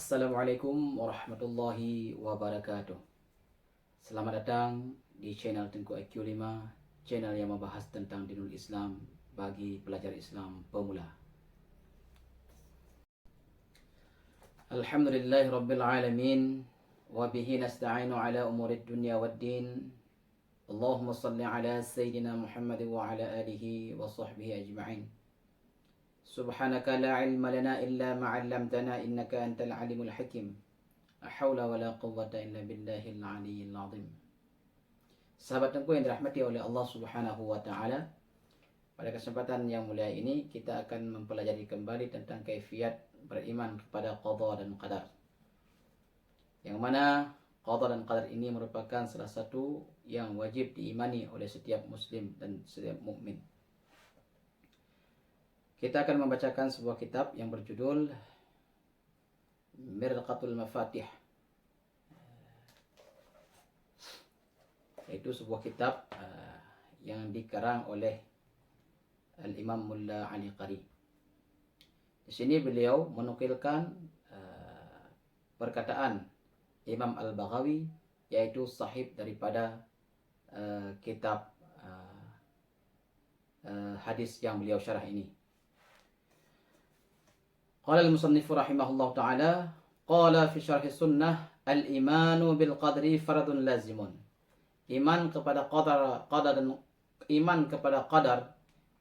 Assalamualaikum warahmatullahi wabarakatuh. Selamat datang di channel Tengku IQ 5, channel yang membahas tentang dinul Islam bagi pelajar Islam pemula. Alhamdulillahi rabbil alamin, wa bihi nasta'inu ala umurid dunya waddin. Allahumma salli ala sayyidina Muhammad wa ala alihi wa sahbihi ajma'in. Subhanaka la ilma lana illa ma 'allamtana innaka antal alimul hakim. La haula wala quwwata illa billahil aliyyil azim. Sahabat Tengku yang dirahmati oleh Allah Subhanahu wa taala, pada kesempatan yang mulia ini kita akan mempelajari kembali tentang kaifiat beriman kepada qada dan qadar. Yang mana qada dan qadar ini merupakan salah satu yang wajib diimani oleh setiap muslim dan setiap mukmin. Kita akan membacakan sebuah kitab yang berjudul Mirqatul Mafatih, yaitu sebuah kitab yang dikarang oleh Al-Imam Mulla Ali Qari. Di sini beliau menukilkan perkataan Imam Al-Baghawi, yaitu sahib daripada kitab hadis yang beliau syarah ini. Qala al-musannifu rahimahullah ta'ala, qala fi syarh sunnah, al-imanu bil qadri faradun lazimun. Iman kepada qadar dan iman kepada qadar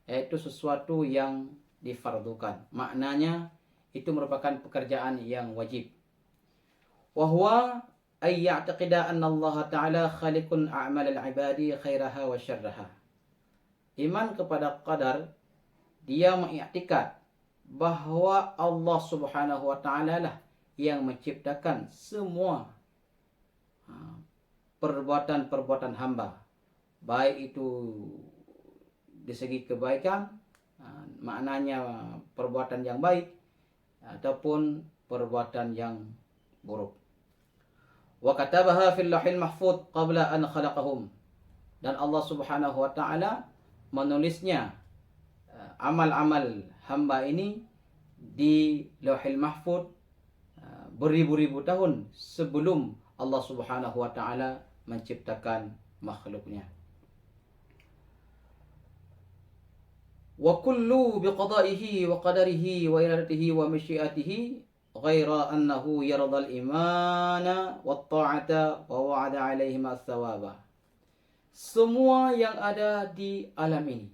yaitu sesuatu yang difardukan. Maknanya itu merupakan pekerjaan yang wajib. Wa huwa ay ya'taqida anna Allah ta'ala khaliqun a'mal al-ibadi khairaha wa syarraha. Iman kepada qadar, dia mengiktikad bahwa Allah Subhanahu wa taala lah yang menciptakan semua perbuatan-perbuatan hamba, baik itu di segi kebaikan, maknanya perbuatan yang baik, ataupun perbuatan yang buruk. Wa katabaha fil lauhil mahfuz qabla an khalaqahum. Dan Allah Subhanahu wa taala menulisnya amal-amal hamba ini di Lauhil Mahfuz beribu-ribu tahun sebelum Allah Subhanahu wa taala menciptakan makhluknya. Wa kullu biqada'ihi wa qadarihi wa iradatihi wa masyiatihi ghaira annahu yarda al-imana wat ta'ata wa wa'ada 'alaihim as-sawaba. Semua yang ada di alam ini,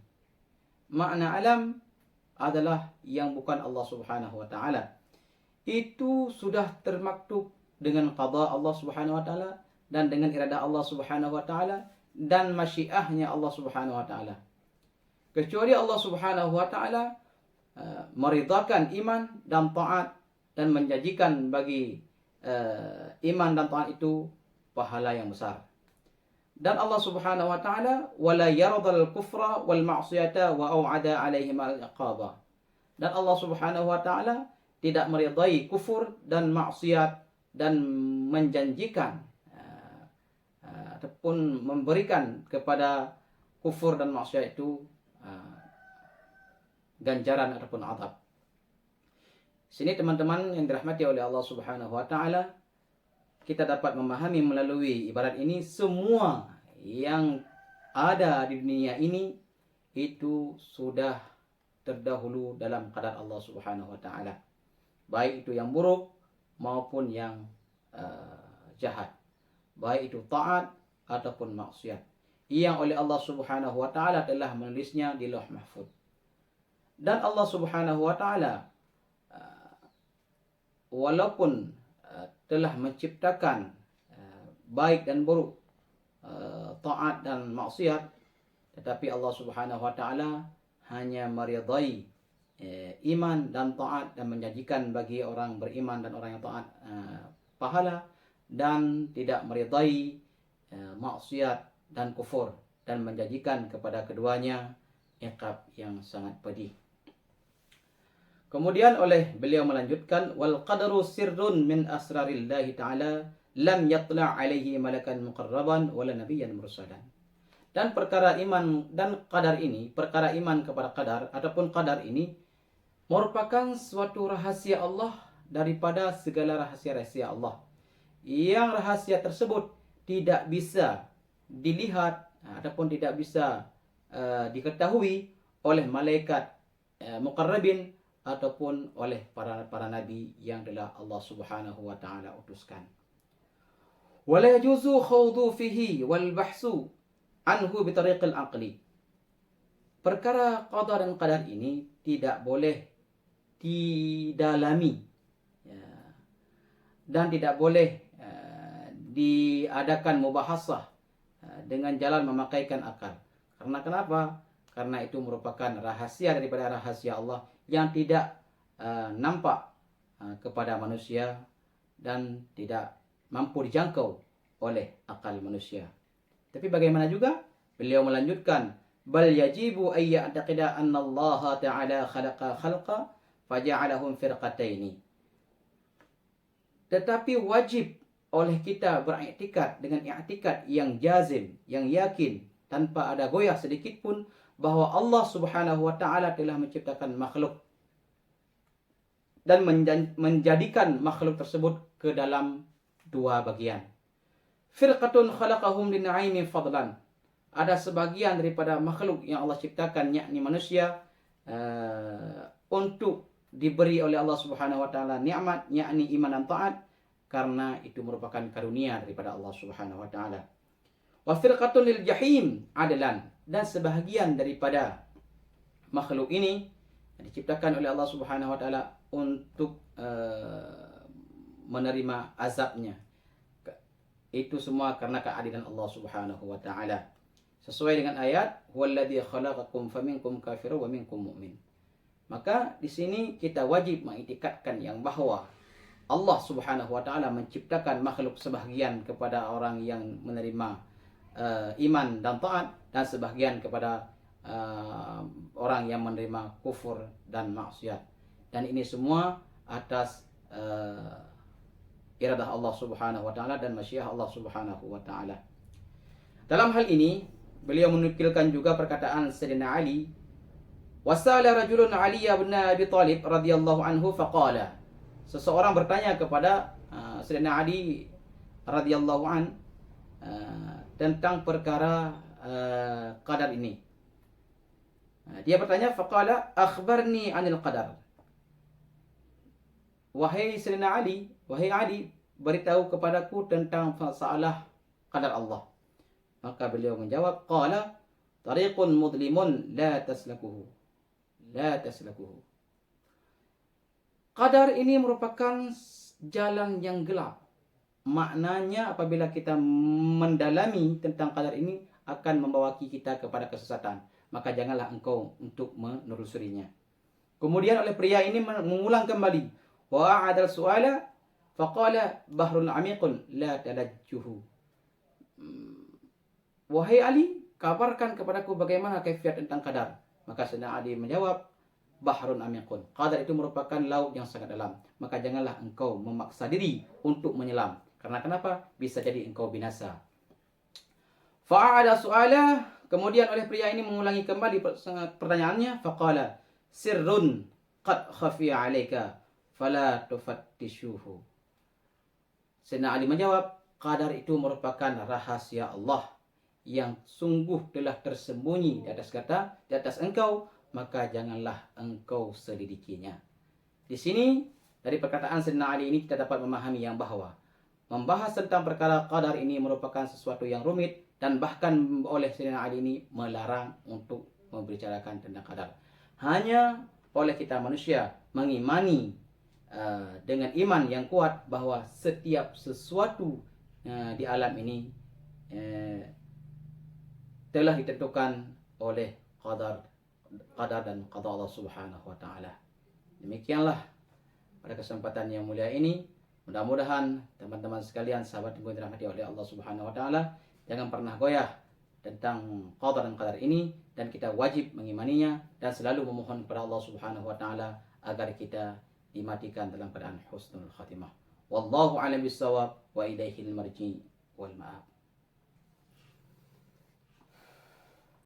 makna alam adalah yang bukan Allah Subhanahu wa taala, itu sudah termaktub dengan qada Allah Subhanahu wa taala dan dengan iradah Allah Subhanahu wa taala dan masyiahnya Allah Subhanahu wa taala. Kecuali Allah Subhanahu wa taala meridhakan iman dan taat dan menjanjikan bagi iman dan taat itu pahala yang besar. Dan Allah Subhanahu wa taala wala yardal kufra wal ma'siyata wa au'ada 'alaihim al-iqaba. Dan Allah Subhanahu wa taala tidak meridai kufur dan maksiat dan menjanjikan ataupun memberikan kepada kufur dan maksiat itu ganjaran ataupun azab. Sini teman-teman yang dirahmati oleh Allah Subhanahu wa taala, kita dapat memahami melalui ibarat ini semua yang ada di dunia ini itu sudah terdahulu dalam qadar Allah Subhanahu wa taala. Baik itu yang buruk maupun yang jahat. Baik itu taat ataupun maksiat. Yang oleh Allah Subhanahu wa taala telah menulisnya di Lauh Mahfuz. Dan Allah Subhanahu wa taala walaupun telah menciptakan baik dan buruk, taat dan maksiat, tetapi Allah Subhanahu wa taala hanya meridai iman dan taat dan menjanjikan bagi orang beriman dan orang yang taat pahala, dan tidak meridai maksiat dan kufur dan menjanjikan kepada keduanya iqab yang sangat pedih. Kemudian oleh beliau melanjutkan, wal qadaru sirrun min asrarillahi ta'ala lam yatla' alaihi malakan muqarraban wala nabiyyan mursalan. Dan perkara iman dan qadar ini, perkara iman kepada qadar ataupun qadar ini merupakan suatu rahasia Allah daripada segala rahasia-rahasia Allah. Yang rahasia tersebut tidak bisa dilihat ataupun tidak bisa diketahui oleh malaikat muqarrabin ataupun oleh para nabi yang telah Allah Subhanahu wa taala utuskan. Wala yajuzu khawdu fihi wal bahsu anhu bi tariqil aqli. Perkara qada dan qadar ini tidak boleh didalami dan tidak boleh diadakan mubahasah dengan jalan memakaikan akal. Karena kenapa? Karena itu merupakan rahasia daripada rahasia Allah yang tidak nampak kepada manusia dan tidak mampu dijangkau oleh akal manusia. Tapi bagaimana juga? Beliau melanjutkan, bal yajibu ay ya'taqida anna Allah Ta'ala khalaqa khalqa faja'alahum firqataini. Tetapi wajib oleh kita beriktikad dengan i'tikad yang jazim, yang yakin, tanpa ada goyah sedikit pun, bahwa Allah Subhanahu wa taala telah menciptakan makhluk dan menjadikan makhluk tersebut ke dalam dua bagian. Firqatun khalaqahum lin'aimin fadlan. Ada sebagian daripada makhluk yang Allah ciptakan, yakni manusia, untuk diberi oleh Allah Subhanahu wa taala nikmat, yakni iman dan taat, karena itu merupakan karunia daripada Allah Subhanahu wa taala. Wa firqatun lil jahim adalan, dan sebahagian daripada makhluk ini diciptakan oleh Allah Subhanahu wa taala untuk menerima azabnya. Itu semua karena keadilan Allah Subhanahu wa taala. Sesuai dengan ayat, "Huwallazi khalaqakum faminkum kafirun wa minkum mu'min." Maka di sini kita wajib mengiktikadkan yang bahwa Allah Subhanahu wa taala menciptakan makhluk sebahagian kepada orang yang menerima iman dan taat, dan sebahagian kepada orang yang menerima kufur dan maksiat. Dan ini semua atas iradah Allah Subhanahu wa taala dan masyiah Allah Subhanahu wa taala. Dalam hal ini beliau menukilkan juga perkataan Sayyidina Ali, wasala rajulun Ali bin Abi Thalib radhiyallahu anhu faqala. Seseorang bertanya kepada Sayyidina Ali radhiyallahu an tentang perkara qadar ini. Dia bertanya, faqala akhbarni 'anil qadar. Wahai Sayyidina Ali, wahai Ali, beritahu kepadaku tentang masalah qadar Allah. Maka beliau menjawab, qala tariqun mudlimun la taslakuhu. La taslakuhu. Qadar ini merupakan jalan yang gelap. Maknanya apabila kita mendalami tentang qadar ini akan membawa kita kepada kesesatan. Maka janganlah engkau untuk menelusurinya. Kemudian oleh pria ini mengulang kembali. Wa adal su'ala faqala bahrun amiqun la talajjuhu. Wahai Ali, kabarkan kepadaku bagaimana kaifiat tentang qadar. Maka Sayyidina Ali menjawab, bahrun amiqun. Qadar itu merupakan laut yang sangat dalam. Maka janganlah engkau memaksa diri untuk menyelam. Karena kenapa? Bisa jadi engkau binasa. Fa'ada su'ala. Kemudian oleh pria ini mengulangi kembali pertanyaannya. Faqala sirrun qad khafiya alaika fala tufattishuhu. Sayyidina Ali menjawab, qadar itu merupakan rahasia Allah yang sungguh telah tersembunyi di atas engkau, maka janganlah engkau selidikinya. Di sini dari perkataan Sayyidina Ali ini kita dapat memahami yang bahwa membahas tentang perkara qadar ini merupakan sesuatu yang rumit, dan bahkan oleh Sayyidina Ali ini melarang untuk membicarakan tentang qadar. Hanya oleh kita manusia mengimani dengan iman yang kuat bahwa setiap sesuatu di alam ini telah ditentukan oleh qadar dan qada Allah Subhanahu wa taala. Demikianlah pada kesempatan yang mulia ini, mudah-mudahan teman-teman sekalian, sahabat yang dirahmati oleh Allah Subhanahu wa taala, jangan pernah goyah tentang qadar dan qadar ini, dan kita wajib mengimaninya dan selalu memohon kepada Allah Subhanahu wa taala agar kita dimatikan dalam keadaan husnul khatimah. Wallahu a'lam bissawab wa ilaihil marji wal ma'ab.